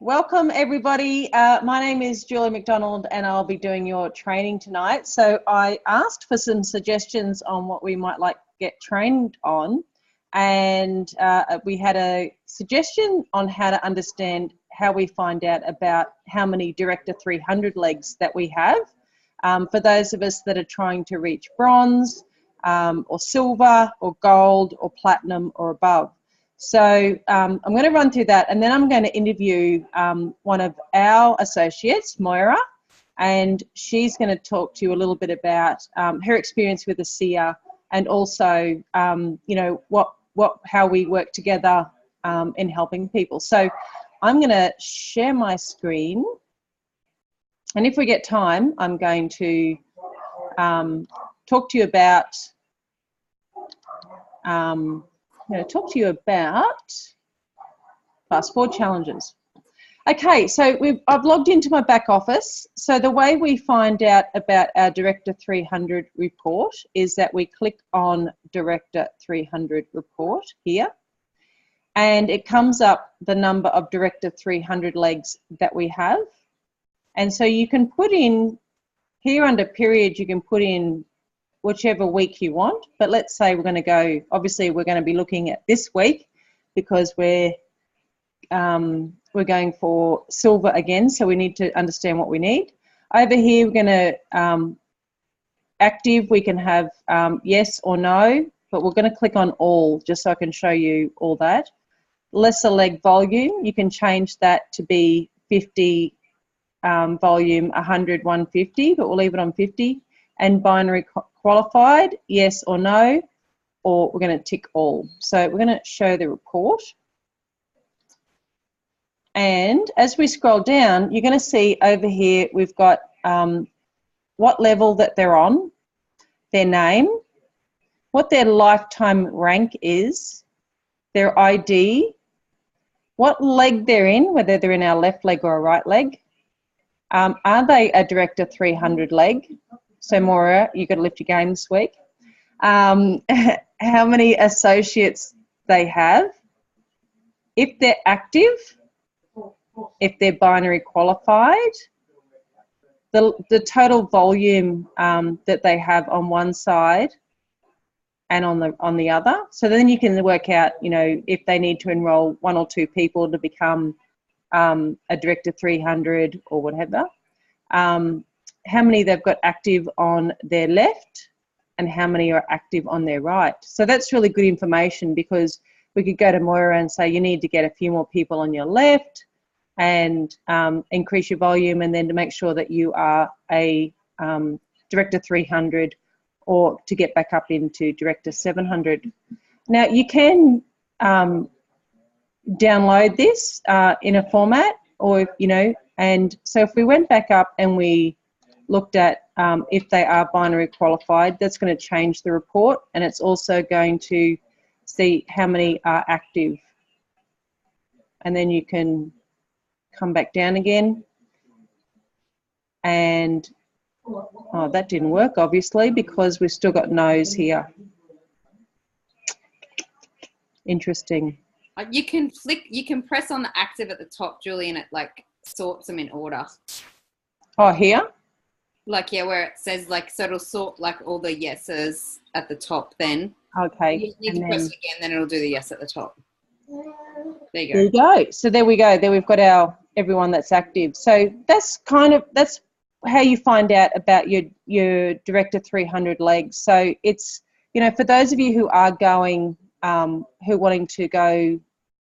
Welcome everybody. My name is Julie McDonald and I'll be doing your training tonight. So I asked for some suggestions on what we might like to get trained on, and we had a suggestion on how to understand how we find out about how many Director 300 legs that we have, for those of us that are trying to reach bronze or silver or gold or platinum or above. So I'm going to run through that, and then I'm going to interview one of our associates, Moira, and she's going to talk to you a little bit about her experience with the SEER, and also, you know, how we work together in helping people. So I'm going to share my screen, and if we get time, I'm going to talk to you about fast forward challenges. Okay, so I've logged into my back office. So the way we find out about our Director 300 report is that we click on Director 300 report here, and it comes up the number of Director 300 legs that we have. And so you can put in, here under period, you can put in whichever week you want, but let's say we're going to go, obviously we're going to be looking at this week because we're going for silver again, so we need to understand what we need. Over here we're going to, active, we can have yes or no, but we're going to click on all just so I can show you all that. Lesser leg volume, you can change that to be 50 volume, 100, 150, but we'll leave it on 50. And binary qualified, yes or no, or we're going to tick all. So we're going to show the report. And as we scroll down, you're going to see over here we've got what level that they're on, their name, what their lifetime rank is, their ID, what leg they're in, whether they're in our left leg or a right leg. Are they a Director 300 leg? So Moira, you've got to lift your game this week. How many associates they have, if they're active, if they're binary qualified, the total volume that they have on one side and on the other. So then you can work out, you know, if they need to enroll 1 or 2 people to become a Director 300 or whatever. How many they've got active on their left and how many are active on their right. So that's really good information, because we could go to Moira and say you need to get a few more people on your left and increase your volume, and then to make sure that you are a Director 300 or to get back up into Director 700. Now you can download this in a format, or, you know, and so if we went back up and we looked at if they are binary qualified, that's going to change the report, and it's also going to see how many are active. And then you can come back down again, and oh, that didn't work obviously because we've still got no's here. Interesting. You can press on the active at the top, Julie, and it like sorts them in order. Oh, here? Like, yeah, where it says, like, so it'll sort, like, all the yeses at the top then. Okay. You can press it again, then it'll do the yes at the top. There you go. There you go. So there we go. There we've got everyone that's active. So that's how you find out about your Director 300 legs. So it's, you know, for those of you who are going, who are wanting to go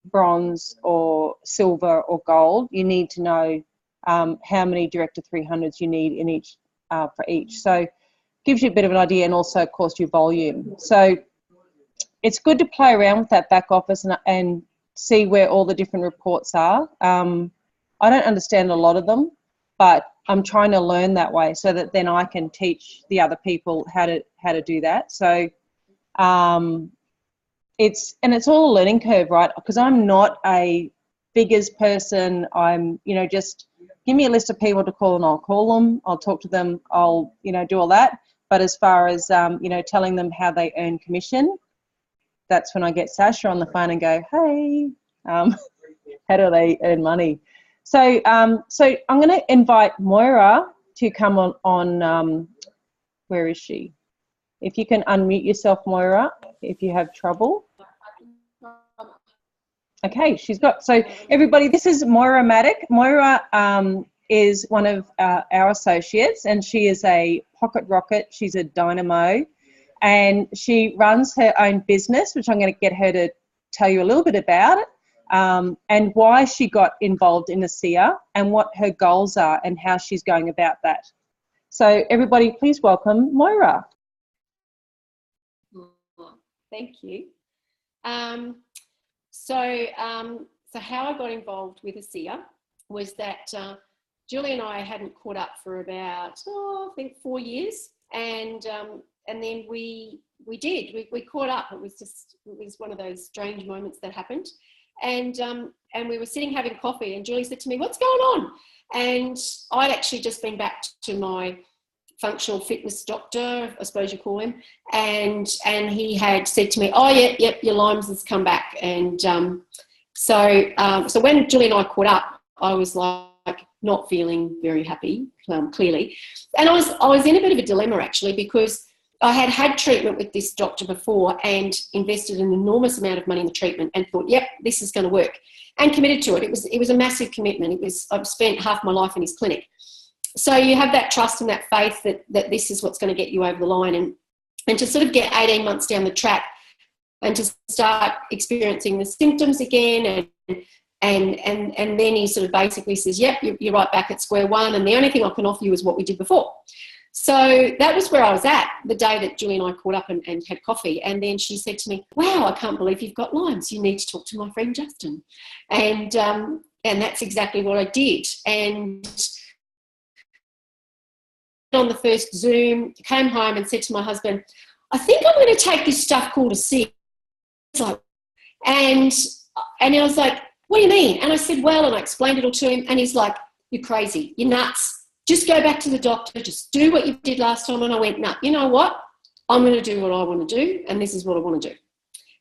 bronze or silver or gold, you need to know how many Director 300s you need in each, for each. So gives you a bit of an idea, and also, of course, your volume. So it's good to play around with that back office and see where all the different reports are. I don't understand a lot of them, but I'm trying to learn that way so that then I can teach the other people how to do that. So it's all a learning curve, right? Because I'm not a figures person. I'm, you know, just give me a list of people to call and I'll call them. I'll talk to them. I'll, you know, do all that. But as far as, you know, telling them how they earn commission, that's when I get Sasha on the phone and go, hey, how do they earn money? So so I'm going to invite Moira to come on. Where is she? If you can unmute yourself, Moira, if you have trouble. Okay, she's got, so everybody, this is Moira Matic. Moira is one of our associates, and she is a pocket rocket. She's a dynamo, and she runs her own business, which I'm going to get her to tell you a little bit about it, and why she got involved in ASEA and what her goals are and how she's going about that. So everybody, please welcome Moira. Thank you. So how I got involved with ASEA was that Julie and I hadn't caught up for about, I think 4 years, and then we caught up. It was one of those strange moments that happened, and we were sitting having coffee, and Julie said to me, "What's going on?" And I'd actually just been back to my functional fitness doctor, I suppose you call him, and he had said to me, "Oh, yep, your Lyme's has come back." And so when Julie and I caught up, I was like not feeling very happy, clearly, and I was in a bit of a dilemma actually, because I had had treatment with this doctor before and invested an enormous amount of money in the treatment and thought, "Yep, this is going to work," and committed to it. It was a massive commitment. I've spent half my life in his clinic. So you have that trust and that faith that this is what's going to get you over the line, and to sort of get 18 months down the track and to start experiencing the symptoms again, and then he sort of basically says, "Yep, you're right back at square one, and the only thing I can offer you is what we did before." So that was where I was at the day that Julie and I caught up and had coffee, and then she said to me, "Wow, I can't believe you've got Lyme's. You need to talk to my friend Justin," and that's exactly what I did. And on the first Zoom, came home and said to my husband, "I think I'm going to take this stuff called ASEA." And I was like, "What do you mean?" And I said, "Well," and I explained it all to him, and he's like, "You're crazy. You're nuts. Just go back to the doctor. Just do what you did last time." And I went, "No, you know what? I'm going to do what I want to do, and this is what I want to do."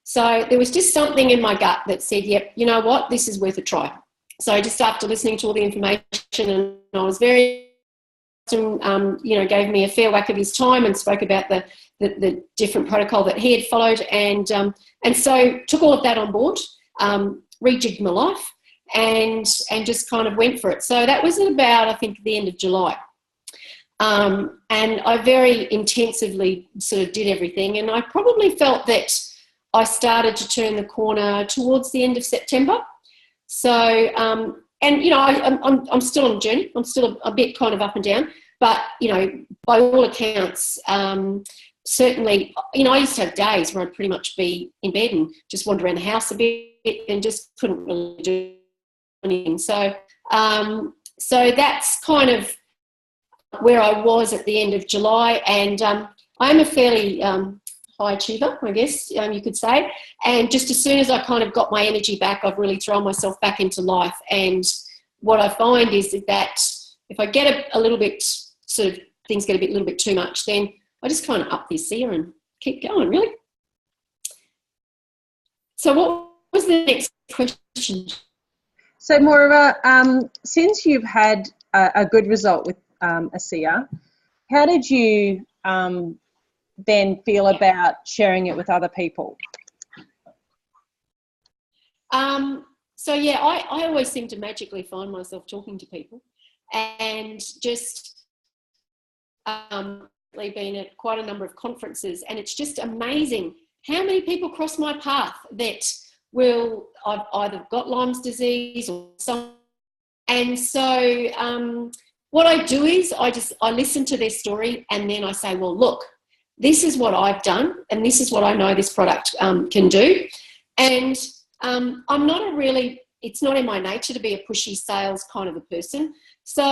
So there was just something in my gut that said, "Yep, you know what? This is worth a try." So just after listening to all the information, and I was very gave me a fair whack of his time and spoke about the different protocol that he had followed, and so took all of that on board, rejigged my life, and just kind of went for it. So that was at about, I think, the end of July, and I very intensively sort of did everything, and I probably felt that I started to turn the corner towards the end of September. So I'm still on a journey. I'm still a bit kind of up and down, but, by all accounts, certainly, I used to have days where I'd pretty much be in bed and just wander around the house a bit and just couldn't really do anything. So that's kind of where I was at the end of July, and I'm a fairly high achiever, I guess you could say. And just as soon as I kind of got my energy back, I've really thrown myself back into life. And what I find is that if I get a little bit, sort of things get a little bit too much, then I just kind of up the ASEA and keep going, really. So what was the next question? So Moira, since you've had a good result with ASEA, how did you then feel about sharing it with other people? So yeah, I always seem to magically find myself talking to people, and just been at quite a number of conferences, and it's just amazing how many people cross my path that I've either got Lyme's disease or some, and so what I do is I listen to their story, and then I say, well, look, this is what I've done, and this is what I know this product can do. And I'm not it's not in my nature to be a pushy sales kind of a person. So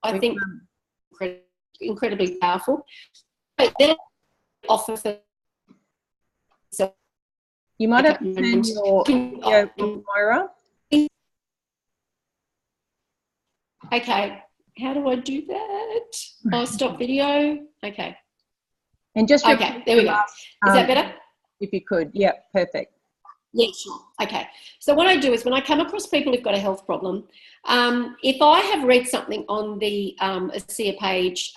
I think incredibly powerful. But then offer for, so you might have to turn your video, Moira. Okay, how do I do that? Oh, stop video. Okay. And just okay, there we go. Is that better? if you could. Yeah, perfect. Yeah, sure. Okay. So what I do is when I come across people who've got a health problem, if I have read something on the ASEA page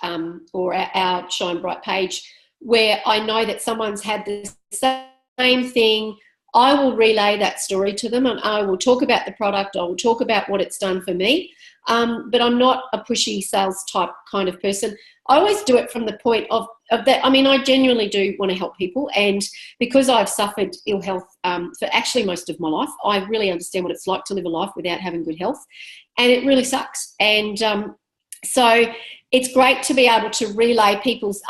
or our Shine Bright page where I know that someone's had the same thing, I will relay that story to them, and I will talk about the product. I will talk about what it's done for me. But I'm not a pushy sales type kind of person. I always do it from the point of that. I mean, I genuinely do want to help people. And because I've suffered ill health for actually most of my life, I really understand what it's like to live a life without having good health. And it really sucks. And so it's great to be able to relay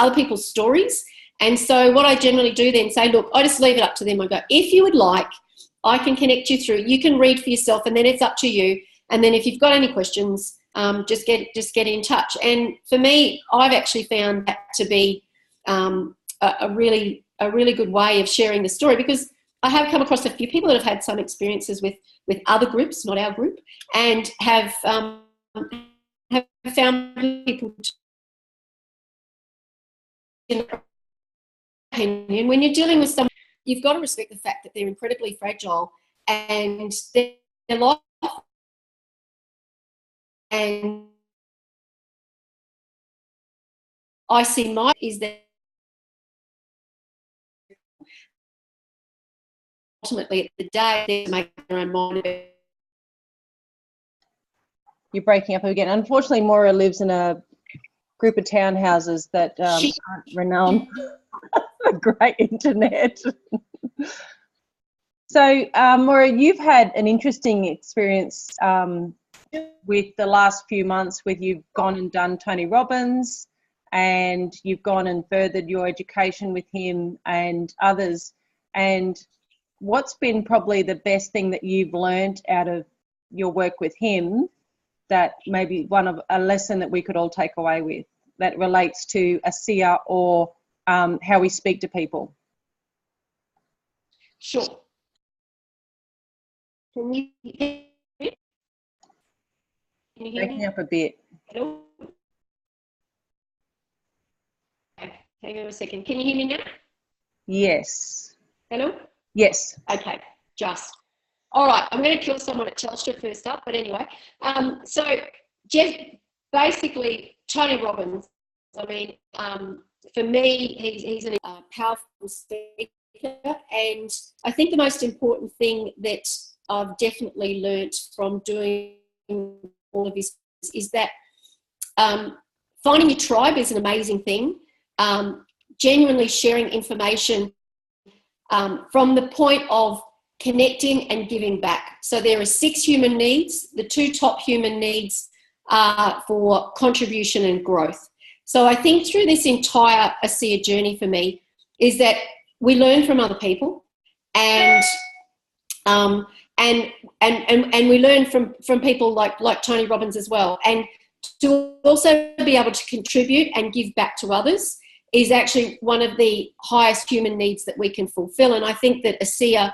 other people's stories. And so what I generally do then say, look, I just leave it up to them. I go, if you would like, I can connect you through. You can read for yourself, and then it's up to you. And then if you've got any questions, just get in touch. And for me, I've actually found that to be a really good way of sharing the story, because I have come across a few people that have had some experiences with other groups, not our group, and have found people. When you're dealing with someone, you've got to respect the fact that they're incredibly fragile and their life. And I see is that ultimately at the day they make their own mind. You're breaking up again. Unfortunately, Moira lives in a group of townhouses that aren't renowned for great internet. So, Moira, you've had an interesting experience with the last few months where you've gone and done Tony Robbins, and you've gone and furthered your education with him and others. And what's been probably the best thing that you've learned out of your work with him, that maybe a lesson that we could all take away with that relates to ASEA or how we speak to people? Sure. Can you hear me? Breaking up a bit. Hello? Okay, hang on a second. Can you hear me now? Yes. Hello? Yes. Okay, just. All right, I'm going to kill someone at Telstra first up, but anyway. So, Jeff, basically, Tony Robbins, I mean, for me, he's a powerful speaker, and I think the most important thing that I've definitely learnt from doing all of this is that finding your tribe is an amazing thing. Genuinely sharing information from the point of connecting and giving back. So there are 6 human needs. The 2 top human needs are for contribution and growth. So I think through this entire ASEA journey for me is that we learn from other people, and we learn from people like Tony Robbins as well. And to also be able to contribute and give back to others is actually one of the highest human needs that we can fulfill. And I think that ASEA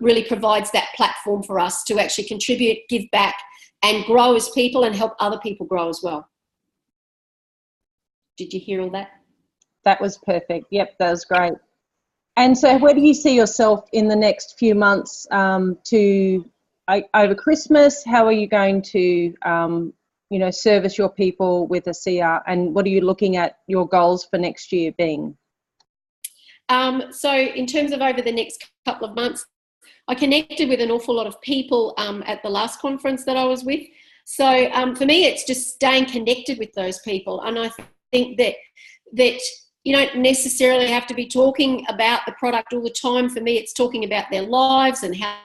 really provides that platform for us to actually contribute, give back, and grow as people and help other people grow as well. Did you hear all that? That was perfect. Yep, that was great. And so where do you see yourself in the next few months over Christmas? How are you going to, service your people with ASEA, and what are you looking at your goals for next year being? So in terms of over the next couple of months, I connected with an awful lot of people at the last conference that I was with. So for me, it's just staying connected with those people. And I think that you don't necessarily have to be talking about the product all the time. For me, it's talking about their lives and how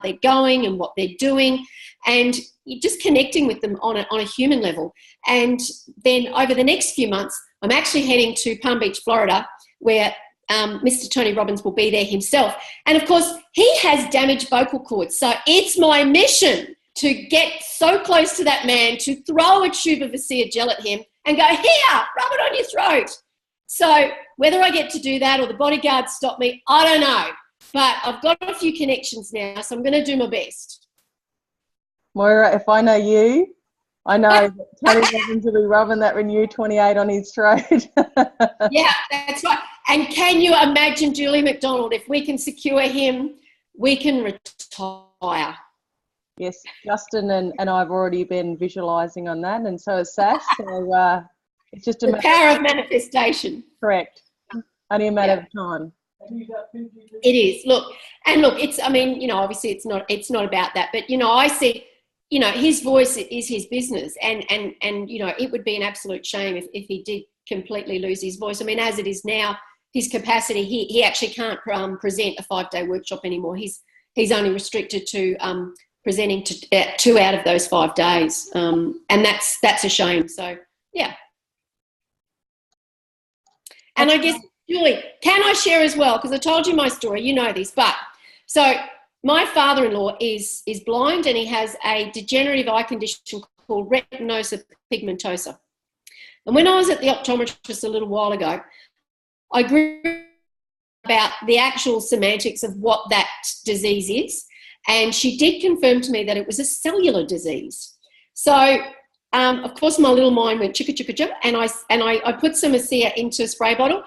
they're going and what they're doing, and just connecting with them on a human level. And then over the next few months, I'm actually heading to Palm Beach, Florida, where Mr. Tony Robbins will be there himself. And of course, he has damaged vocal cords. So it's my mission to get so close to that man, to throw a tube of ASEA gel at him and go, here, rub it on your throat. So whether I get to do that or the bodyguards stop me, I don't know. But I've got a few connections now, so I'm going to do my best. Moira, if I know you, I know. Tony Robbins will be rubbing that Renew 28 on his throat. Yeah, that's right. And can you imagine Julie McDonald? If we can secure him, we can retire. Yes, Justin and I've already been visualising on that, and so has Sash. So it's just a the power of manifestation. Correct. Only a matter of time. It is. Look, it's, I mean, you know, obviously it's not about that, but, you know, I see, you know, his voice is his business, and you know, it would be an absolute shame if he did completely lose his voice. I mean, as it is now, his capacity, he actually can't present a 5-day workshop anymore. He's only restricted to presenting to 2 out of those 5 days, and that's a shame. So yeah. And I guess, Julie, can I share as well? Because I told you my story, you know this, but so my father-in-law is blind, and he has a degenerative eye condition called retinosa pigmentosa. And when I was at the optometrist a little while ago, I grew about the actual semantics of what that disease is, and she did confirm to me that it was a cellular disease. So, of course, my little mind went chicka chicka chicka, and I put some ASEA into a spray bottle,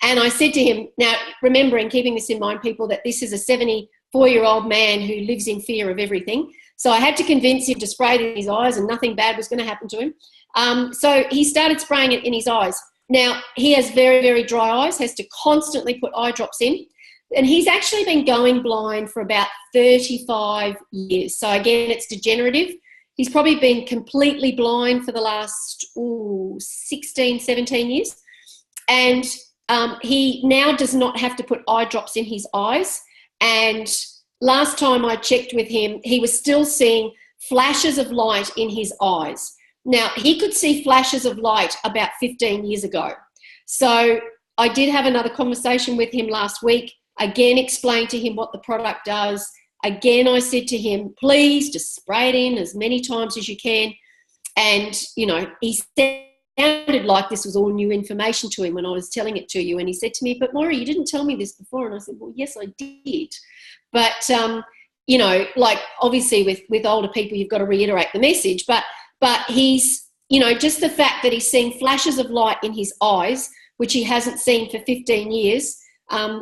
and I said to him, now remembering, keeping this in mind, people, that this is a 74-year-old man who lives in fear of everything. So I had to convince him to spray it in his eyes, and nothing bad was going to happen to him. So he started spraying it in his eyes. Now, he has very, very dry eyes, has to constantly put eye drops in. And he's actually been going blind for about 35 years. So again, it's degenerative. He's probably been completely blind for the last 16, 17 years. And he now does not have to put eye drops in his eyes. And last time I checked with him, he was still seeing flashes of light in his eyes. Now, he could see flashes of light about 15 years ago. So I did have another conversation with him last week, again explained to him what the product does. Again, I said to him, please just spray it in as many times as you can. And, you know, he sounded like this was all new information to him when I was telling it to you. And he said to me, but Moira, you didn't tell me this before. And I said, well, yes, I did. But, you know, like obviously with older people, you've got to reiterate the message. But he's, you know, just the fact that he's seeing flashes of light in his eyes, which he hasn't seen for 15 years,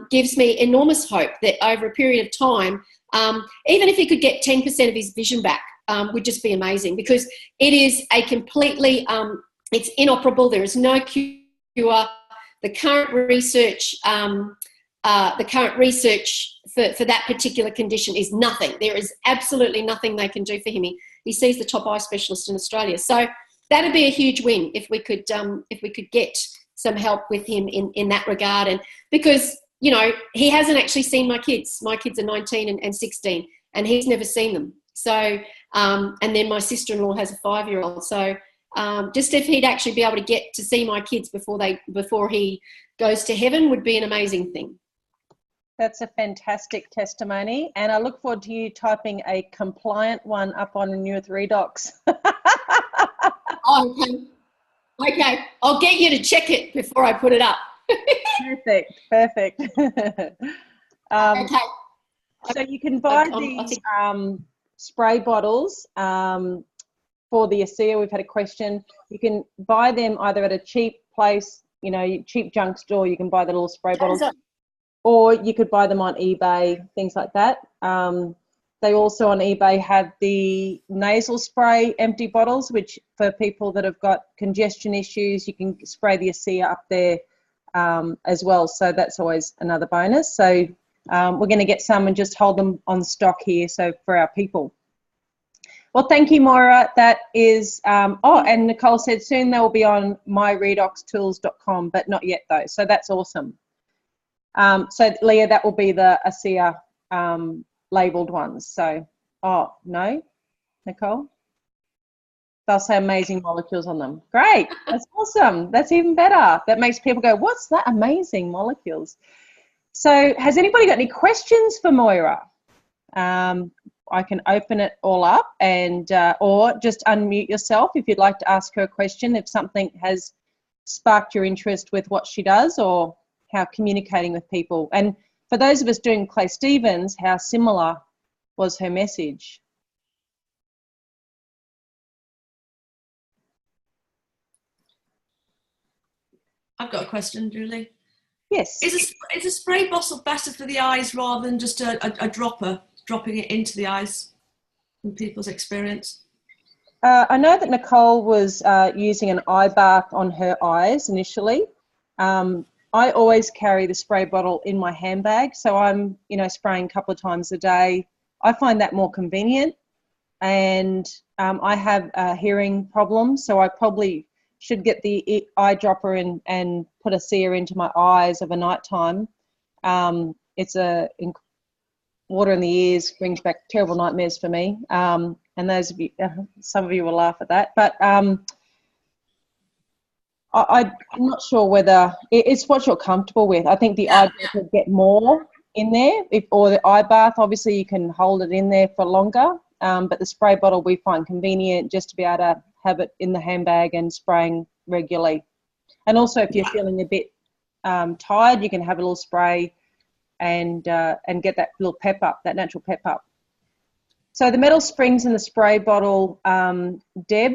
gives me enormous hope that over a period of time, even if he could get 10% of his vision back, would just be amazing, because it is a completely, it's inoperable. There is no cure. The current research, for that particular condition is nothing. There is absolutely nothing they can do for him. He sees the top eye specialist in Australia. So that'd be a huge win if we could get some help with him in that regard. And because, you know, he hasn't actually seen my kids. My kids are 19 and 16, and he's never seen them. So, and then my sister-in-law has a 5-year-old. So just if he'd actually be able to get to see my kids before he goes to heaven would be an amazing thing. That's a fantastic testimony, and I look forward to you typing a compliant one up on Renew with Redox. Okay, I'll get you to check it before I put it up. Perfect. Okay. So you can buy these spray bottles for the ASEA. We've had a question. You can buy them either at a cheap place, you know, cheap junk store. You can buy the little spray bottles. Or you could buy them on eBay, things like that. They also on eBay have the nasal spray empty bottles, which for people that have got congestion issues, you can spray the ASEA up there as well. So that's always another bonus. So we're going to get some and just hold them on stock here, so for our people. Well, thank you, Moira. That is, and Nicole said soon they will be on myredoxtools.com, but not yet though. So that's awesome. So Leah, that will be the ASEA labelled ones. So, no, Nicole? They'll say amazing molecules on them. Great, that's awesome. That's even better. That makes people go, what's that? Amazing molecules. So has anybody got any questions for Moira? I can open it all up and or just unmute yourself if you'd like to ask her a question, if something has sparked your interest with what she does or how communicating with people. And for those of us doing Clay Stevens, how similar was her message? I've got a question, Julie. Yes. Is a spray bottle better for the eyes rather than just a dropper, dropping it into the eyes, in people's experience? I know that Nicole was using an eye bath on her eyes initially. I always carry the spray bottle in my handbag, so I'm, spraying a couple of times a day. I find that more convenient, and I have a hearing problem, so I probably should get the eyedropper and put a sear into my eyes of a night time. It's water in the ears brings back terrible nightmares for me. And those of you, some of you will laugh at that, but I'm not sure whether it's what you're comfortable with. I think the eyedropper would get more in there, or the eye bath. Obviously, you can hold it in there for longer, but the spray bottle we find convenient just to be able to have it in the handbag and spraying regularly. And also, if you're feeling a bit tired, you can have a little spray and get that little pep up, that natural pep up. So the metal springs in the spray bottle, Deb,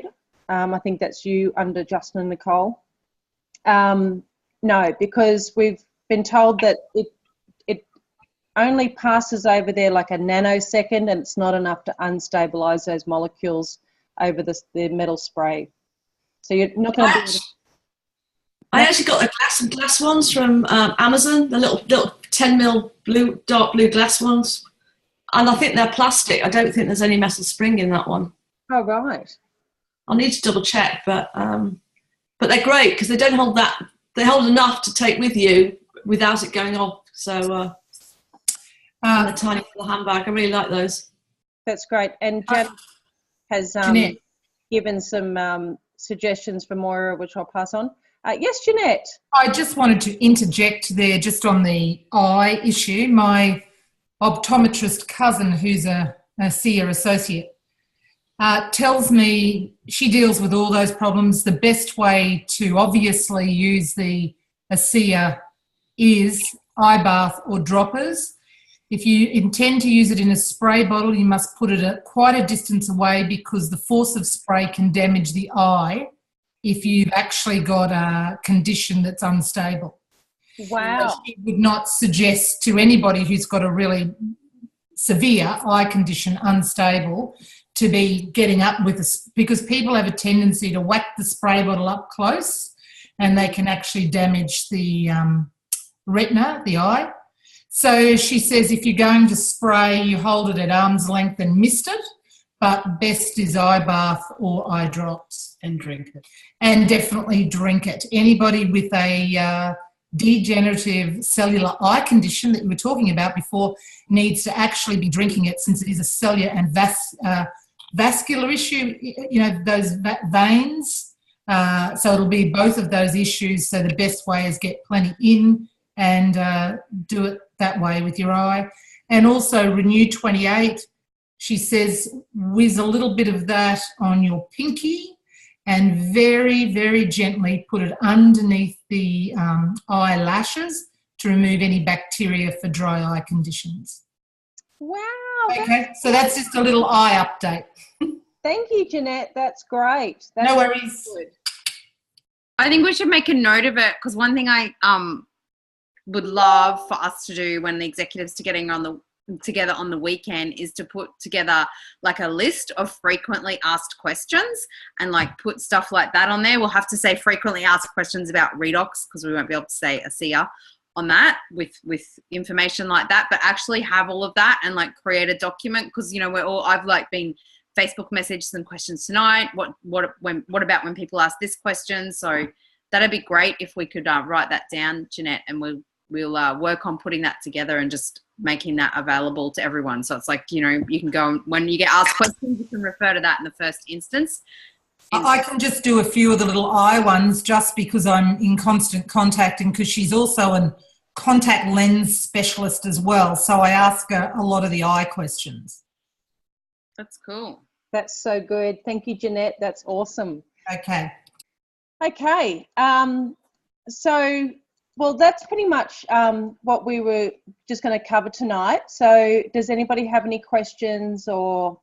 I think that's you under Justin and Nicole. No, because we've been told that it only passes over there like a nanosecond, and it's not enough to unstabilize those molecules over the metal spray. So you're not going to be. I actually got the glass ones from Amazon, the little 10mm dark blue glass ones, and I think they're plastic. I don't think there's any metal spring in that one. Oh right. I'll need to double check, but they're great because they don't hold that. They hold enough to take with you without it going off. So a tiny little handbag. I really like those. That's great. And Jen has given some suggestions for Moira, which I'll pass on. Yes, Jeanette. I just wanted to interject there just on the eye issue. My optometrist cousin, who's a SEER associate, tells me she deals with all those problems. The best way to obviously use a SEER is eye bath or droppers. If you intend to use it in a spray bottle, you must put it at quite a distance away because the force of spray can damage the eye if you've actually got a condition that's unstable. Wow. So she would not suggest to anybody who's got a really severe eye condition, unstable, to be getting up with because people have a tendency to whack the spray bottle up close and they can actually damage the retina, the eye. So she says if you're going to spray, you hold it at arm's length and mist it, but best is eye bath or eye drops. And drink it. And definitely drink it. Anybody with a degenerative cellular eye condition that you were talking about before needs to actually be drinking it, since it is a cellular and vascular issue, those veins. So it'll be both of those issues. So the best way is get plenty in and do it that way with your eye. And also Renew 28, she says, whiz a little bit of that on your pinky and very, very gently put it underneath the eyelashes to remove any bacteria for dry eye conditions. Wow. Okay, so that's just a little eye update. Thank you, Jeanette. That's great. No worries. Good. I think we should make a note of it, because one thing I would love for us to do when the executives are getting together on the weekend is to put together like a list of frequently asked questions and like put stuff like that on there. We'll have to say frequently asked questions about redox because we won't be able to say a SEER on that with information like that, but actually have all of that and like create a document, because I've like been Facebook messaged some questions tonight. What about when people ask this question? So that'd be great if we could write that down, Jeanette, and we'll work on putting that together and just making that available to everyone. So it's like, you can go, when you get asked questions, you can refer to that in the first instance. I can just do a few of the little eye ones just because I'm in constant contact, and because she's also a contact lens specialist as well. So I ask her a lot of the eye questions. That's cool. That's so good. Thank you, Jeanette. That's awesome. Okay. Well, that's pretty much what we were just going to cover tonight. So does anybody have any questions or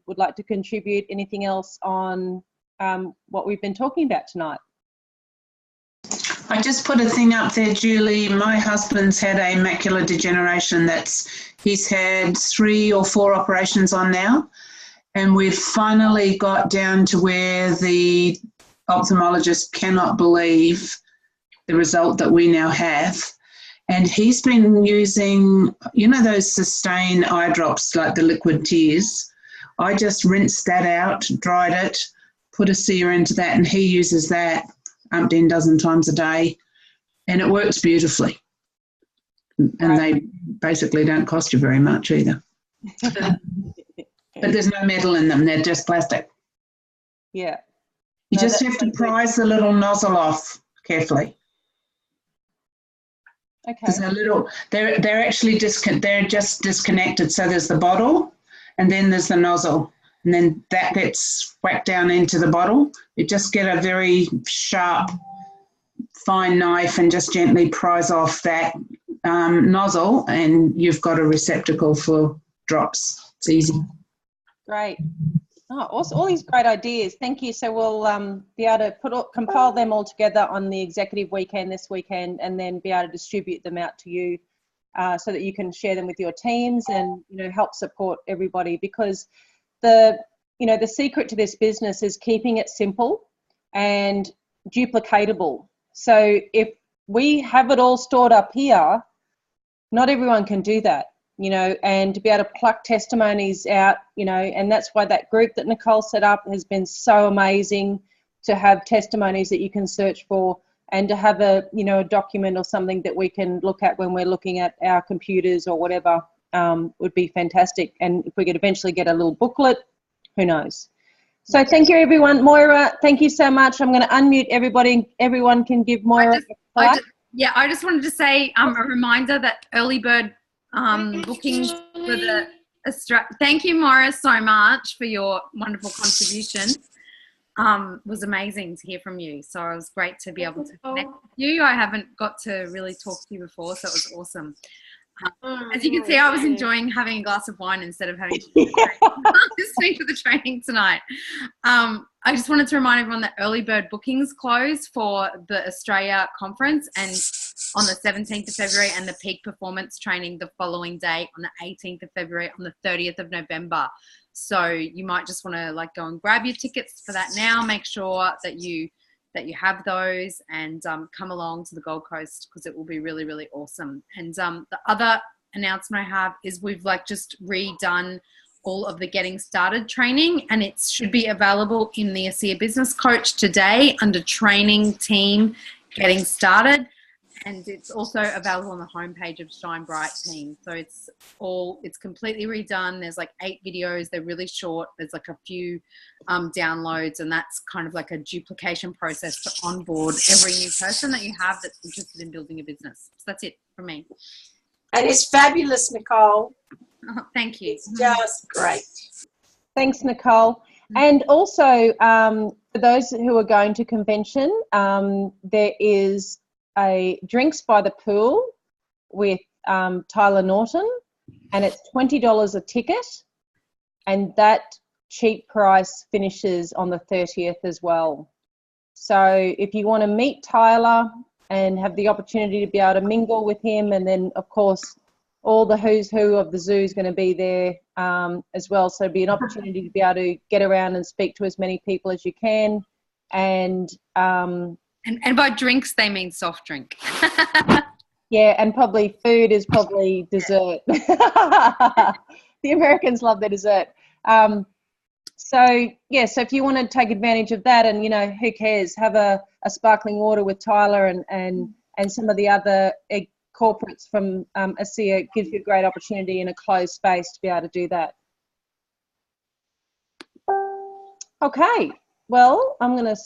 would like to contribute anything else on what we've been talking about tonight? I just put a thing up there, Julie. My husband's had a macular degeneration he's had 3 or 4 operations on now. And we've finally got down to where the ophthalmologist cannot believe the result that we now have. And he's been using, you know, those Sustain eye drops, like the liquid tears. I just rinsed that out, dried it, put a sear into that, and he uses that umpteen dozen times a day, and it works beautifully. And they basically don't cost you very much either. But there's no metal in them, they're just plastic. Yeah. You just have to prise the little nozzle off carefully. Okay. Because they're actually they're just disconnected. So there's the bottle, and then there's the nozzle, and then that gets whacked down into the bottle. You just get a very sharp, fine knife and just gently prise off that nozzle, and you've got a receptacle for drops. It's easy. Great. Oh, also, all these great ideas. Thank you. So we'll be able to compile them all together on the executive weekend this weekend, and then be able to distribute them out to you so that you can share them with your teams and, you know, help support everybody, because the secret to this business is keeping it simple and duplicatable. So if we have it all stored up here, not everyone can do that. You know, and to be able to pluck testimonies out, you know, and that's why that group that Nicole set up has been so amazing, to have testimonies that you can search for, and to have a document or something that we can look at when we're looking at our computers or whatever would be fantastic. And if we could eventually get a little booklet, who knows? So thank you, everyone. Moira, thank you so much. I'm going to unmute everybody. Everyone can give Moira I just wanted to say a reminder that early bird bookings for the thank you, Moira, so much for your wonderful contribution. Was amazing to hear from you. So it was great to be able to connect with you. I haven't got to really talk to you before, so it was awesome. As you can see, I was enjoying having a glass of wine instead of having listening to the training tonight. I just wanted to remind everyone that early bird bookings close for the Australia conference and on the 17th of February, and the peak performance training the following day on the 18th of February, on the 30th of November. So you might just want to go and grab your tickets for that now. Make sure that you have those, and come along to the Gold Coast, because it will be really, really awesome. And the other announcement I have is we've just redone all of the getting started training, and it should be available in the ASEA Business Coach today under training team getting started. And it's also available on the homepage of Shine Bright Team. So it's completely redone. There's 8 videos. They're really short. There's a few downloads, and that's kind of a duplication process to onboard every new person that you have that's interested in building a business. So that's it from me. And it's fabulous, Nicole. Oh, thank you. It's just great. Thanks, Nicole. And also, for those who are going to convention, there is a drinks by the pool with Tyler Norton, and it's $20 a ticket, and that cheap price finishes on the 30th as well. So if you want to meet Tyler and have the opportunity to be able to mingle with him, and then of course all the who's who of the zoo is going to be there as well, so it'd be an opportunity to be able to get around and speak to as many people as you can. And by drinks, they mean soft drink. Yeah, and probably food is probably dessert. The Americans love their dessert. So if you want to take advantage of that, and, who cares, have a sparkling water with Tyler and some of the other corporates from ASEA, gives you a great opportunity in a closed space to be able to do that. Okay, well, I'm going to